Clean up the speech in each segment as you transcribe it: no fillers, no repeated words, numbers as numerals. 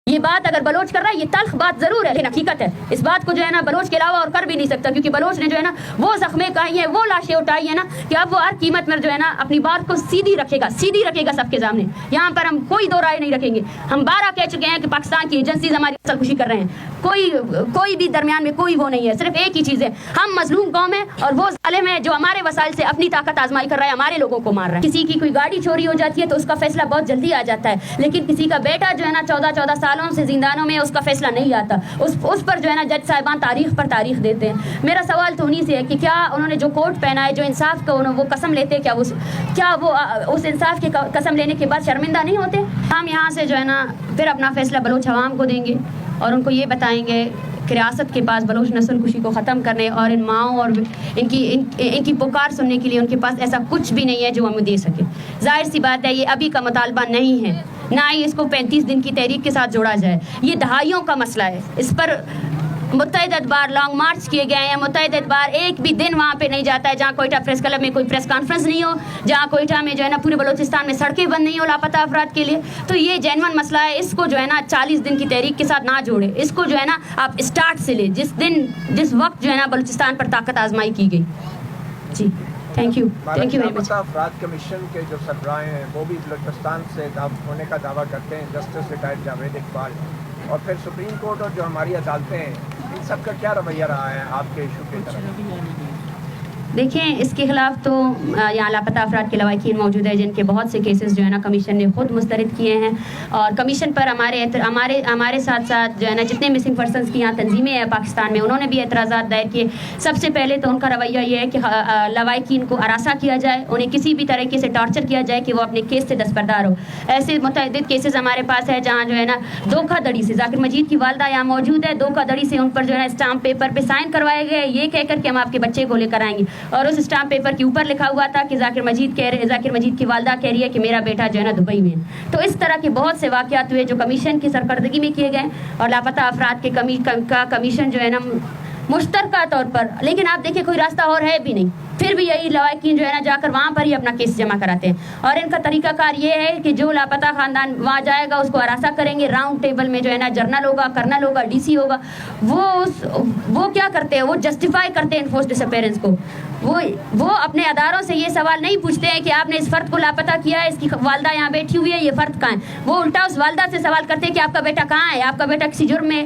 یہ بات اگر بلوچ کر رہا ہے یہ تلخ بات ضرور ہے لیکن حقیقت ہے. اس بات کو جو ہے نا بلوچ کے علاوہ اور کر بھی نہیں سکتا کیونکہ بلوچ نے جو ہے نا وہ زخمیں کھائی ہیں, وہ لاشیں اٹھائی ہیں نا کہ اب وہ ہر قیمت میں جو ہے نا اپنی بات کو سیدھی رکھے گا سب کے سامنے. یہاں پر ہم کوئی دو رائے نہیں رکھیں گے. ہم 12 کہہ چکے ہیں کہ پاکستان کی ایجنسیز ہماری اصل کشی کر رہے ہیں. کوئی بھی درمیان میں کوئی وہ نہیں ہے. صرف ایک ہی چیز ہے, ہم مظلوم قوم ہے اور وہ ظالم ہے جو ہمارے وسائل سے اپنی طاقت آزمائی کر رہا ہے, ہمارے لوگوں کو مار رہا ہے. کسی کی کوئی گاڑی چوری ہو جاتی ہے تو اس کا فیصلہ بہت جلدی آ جاتا ہے, لیکن کسی کا بیٹا جو ہے نا 14 سالوں سے زندانوں میں اس کا فیصلہ نہیں آتا. اس پر جو ہے نا جج صاحبان تاریخ پر تاریخ دیتے ہیں. میرا سوال تو انہیں سے ہے کہ کیا انہوں نے جو کوٹ پہنا ہے, جو انصاف کا وہ قسم لیتے, کیا وہ اس انصاف کی قسم لینے کے بعد شرمندہ نہیں ہوتے؟ ہم یہاں سے جو ہے نا پھر اپنا فیصلہ بلوچ عوام کو دیں گے اور ان کو یہ بتائیں گے کہ ریاست کے پاس بلوچ نسل کشی کو ختم کرنے اور ان ماؤں اور ان کی پکار سننے کے لیے ان کے پاس ایسا کچھ بھی نہیں ہے جو ہمیں دے سکے. ظاہر سی بات ہے یہ ابھی کا مطالبہ نہیں ہے, نہ ہی اس کو 35 دن کی تحریک کے ساتھ جوڑا جائے. یہ دہائیوں کا مسئلہ ہے. اس پر متعدد بار لانگ مارچ کیے گئے ہیں, متعدد بار ایک بھی دن وہاں پہ نہیں جاتا ہے جہاں کوئٹہ پریس کلب میں کوئی پریس کانفرنس نہیں ہو, جہاں کوئٹہ میں جو ہے نا پورے بلوچستان میں سڑکیں بند نہیں ہو لاپتہ افراد کے لیے. تو یہ جینون مسئلہ ہے, اس کو جو ہے نا 40 دن کی تحریک کے ساتھ نہ جوڑے. اس کو جو ہے نا آپ اسٹارٹ سے لے, جس وقت جو ہے نا بلوچستان پر طاقت آزمائی کی گئی. جی تھینک یو ویری مچ. افراد کمیشن کے جو سربراہ ہیں وہ بھی بلوچستان سے ہونے کا دعویٰ کرتے ہیں, جسٹس ریٹائرڈ جاوید اقبال, اور پھر سپریم کورٹ اور جو ہماری عدالتیں ہیں ان سب کا کیا رویہ رہا ہے آپ کے ایشو کے طرف؟ دیکھیں اس کے خلاف تو یہاں لاپتہ افراد کے لواحقین موجود ہیں جن کے بہت سے کیسز جو ہے نا کمیشن نے خود مسترد کیے ہیں, اور کمیشن پر ہمارے ساتھ جو ہے نا جتنے مسنگ پرسنس کی یہاں تنظیمیں ہیں پاکستان میں انہوں نے بھی اعتراضات دائر کیے. سب سے پہلے تو ان کا رویہ یہ ہے کہ لواحقین کو ہراساں کیا جائے, انہیں کسی بھی طریقے سے ٹارچر کیا جائے کہ وہ اپنے کیس سے دستبردار ہو. ایسے متعدد کیسز ہمارے پاس ہے جہاں جو ہے نا دھوکہ دڑی سے ذاکر مجید کی والدہ یہاں موجود ہے, دھوکہ دڑی سے ان پر جو ہے نا اسٹامپ پیپر پہ سائن کروائے گئے یہ کہہ کر کہ ہم آپ کے بچے کو لے کر آئیں گے, اور اس اسٹامپ پیپر کے اوپر لکھا ہوا تھا کہ ذاکر مجید کی والدہ کہہ رہی ہے کہ میرا بیٹا جو ہے نا دبئی میں. تو اس طرح کے بہت سے واقعات ہوئے جو کمیشن کی سرکردگی میں کیے گئے, اور لاپتہ افراد کے کمیشن جو ہے نا مشترکہ طور پر, لیکن آپ دیکھیں کوئی راستہ اور ہے بھی نہیں, پھر بھی یہی لواحقین جو ہے نا جا کر وہاں پر ہی اپنا کیس جمع کراتے ہیں. اور ان کا طریقہ کار یہ ہے کہ جو لاپتہ خاندان وہاں جائے گا اس کو ہراساں کریں گے. راؤنڈ ٹیبل میں جو ہے نا جرنل ہوگا, کرنل ہوگا, ڈی سی ہوگا, وہ کیا کرتے ہیں, وہ جسٹیفائی کرتے ہیں انفورسڈ ڈس اپیرنس کو. وہ اپنے اداروں سے یہ سوال نہیں پوچھتے ہیں کہ آپ نے اس فرد کو لاپتہ کیا ہے, اس کی والدہ یہاں بیٹھی ہوئی ہے, یہ فرد کہاں ہے. وہ الٹا اس والدہ سے سوال کرتے ہیں کہ آپ کا بیٹا کہاں ہے, آپ کا بیٹا کسی جرم میں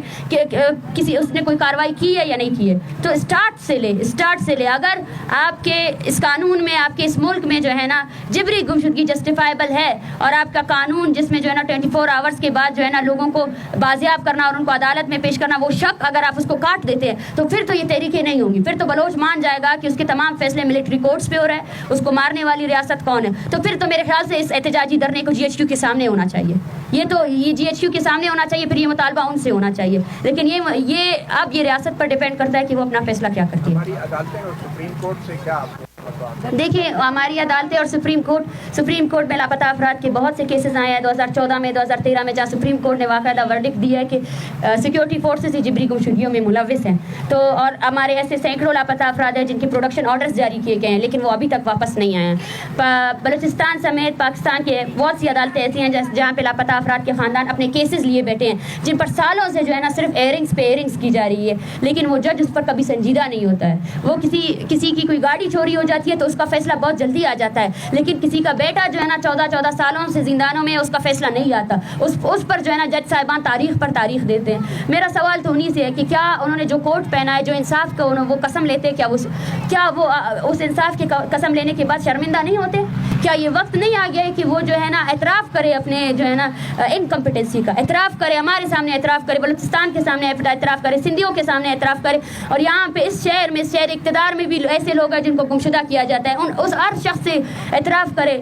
اس نے کوئی کارروائی کی ہے یا نہیں کی ہے. تو اسٹارٹ سے لے اگر آپ کے اس قانون میں, آپ کے اس ملک میں جو ہے نا جبری گمشدگی جسٹیفائبل ہے, اور آپ کا قانون جس میں جو ہے نا 24 آورس کے بعد جو ہے نا لوگوں کو بازیاب کرنا اور ان کو عدالت میں پیش کرنا, وہ شک اگر آپ اس کو کاٹ دیتے ہیں تو پھر تو یہ تحریکیں نہیں ہوں گی. پھر تو بلوچ مان جائے گا کہ اس کے تمام فیصلے ملٹری کورٹس پہ ہو رہا ہے, اس کو مارنے والی ریاست کون ہے. تو پھر تو میرے خیال سے اس احتجاجی دھرنے کو GHQ کے سامنے ہونا چاہیے. یہ GHQ کے سامنے ہونا چاہیے, پھر یہ مطالبہ ان سے ہونا چاہیے. لیکن یہ اب یہ ریاست پر ڈیپینڈ کرتا ہے کہ وہ اپنا فیصلہ کیا کرتی ہے. ہماری عدالتیں اور سپریم کورٹ سے کیا آپ کو دیکھیں ہماری عدالتیں اور سپریم کورٹ میں لاپتہ افراد کے بہت سے کیسز آئے ہیں 2014 میں, 2013 میں, جہاں سپریم کورٹ نے باقاعدہ ورڈکٹ دیا ہے کہ سیکیورٹی فورسز ہی جبری گمشدگیوں میں ملوث ہیں. تو اور ہمارے ایسے سینکڑوں لاپتہ افراد ہیں جن کے پروڈکشن آرڈرز جاری کیے گئے ہیں لیکن وہ ابھی تک واپس نہیں آئے ہیں. بلوچستان سمیت پاکستان کے بہت سی عدالتیں ایسی ہیں جہاں پہ لاپتہ افراد کے خاندان اپنے کیسز لیے بیٹھے ہیں جن پر سالوں سے جو ہے نا صرف ایئرنگس کی جا رہی ہے, لیکن وہ جج اس پر کبھی سنجیدہ نہیں ہوتا ہے. وہ کسی کی کوئی گاڑی چوری ہو جاتی ہے تو اس کا فیصلہ بہت جلدی آ جاتا ہے, لیکن کسی کا بیٹا جو ہے نا 14 سالوں سے زندانوں میں اس کا فیصلہ نہیں آتا. اس پر جو ہے نا جج صاحبان تاریخ پر تاریخ دیتے ہیں. میرا سوال تو انہیں سے ہے کہ کیا انہوں نے جو کوٹ پہنا ہے, جو انصاف کا وہ قسم لیتے, کیا وہ اس انصاف کی قسم لینے کے بعد شرمندہ نہیں ہوتے؟ کیا یہ وقت نہیں آ گیا ہے کہ وہ جو ہے نا اعتراف کرے اپنے جو ہے نا انکمپیٹنسی کا, اعتراف کرے, ہمارے سامنے اعتراف کرے, بلوچستان کے سامنے اعتراف کرے, سندھیوں کے سامنے اعتراف کرے. اور یہاں پہ اس شہر اقتدار میں بھی ایسے لوگ ہیں جن کو گمشدہ کیا جاتا ہے, اس ہر شخص سے اعتراف کرے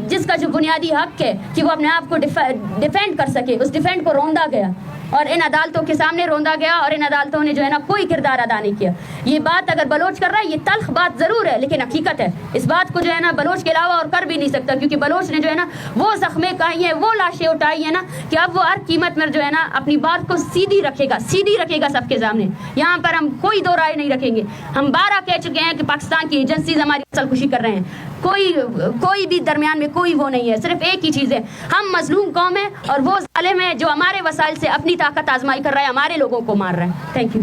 جس کا جو بنیادی حق ہے کہ وہ اپنے آپ کو ڈیفینڈ کر سکے. اس ڈیفینڈ کو روندا گیا اور ان عدالتوں کے سامنے روندا گیا, اور ان عدالتوں نے جو ہے نا کوئی کردار ادا نہیں کیا. یہ بات اگر بلوچ کر رہا ہے یہ تلخ بات ضرور ہے لیکن حقیقت ہے. اس بات کو جو ہے نا بلوچ کے علاوہ اور کر بھی نہیں سکتا کیونکہ بلوچ نے جو ہے نا وہ زخمیں کھائی ہیں, وہ لاشیں اٹھائی ہیں نا کہ اب وہ ہر قیمت میں جو ہے نا اپنی بات کو سیدھی رکھے گا سب کے سامنے. یہاں پر ہم کوئی دو رائے نہیں رکھیں گے. ہم 12 کہہ چکے ہیں کہ پاکستان کی ایجنسیز ہماری اصل کشی کر رہے ہیں. کوئی بھی درمیان میں کوئی وہ نہیں ہے. صرف ایک ہی چیز ہے, ہم مظلوم قوم ہیں اور وہ ظالم ہے جو ہمارے وسائل سے اپنی طاقت آزمائی کر رہا ہے, ہمارے لوگوں کو مار رہا ہے. Thank you.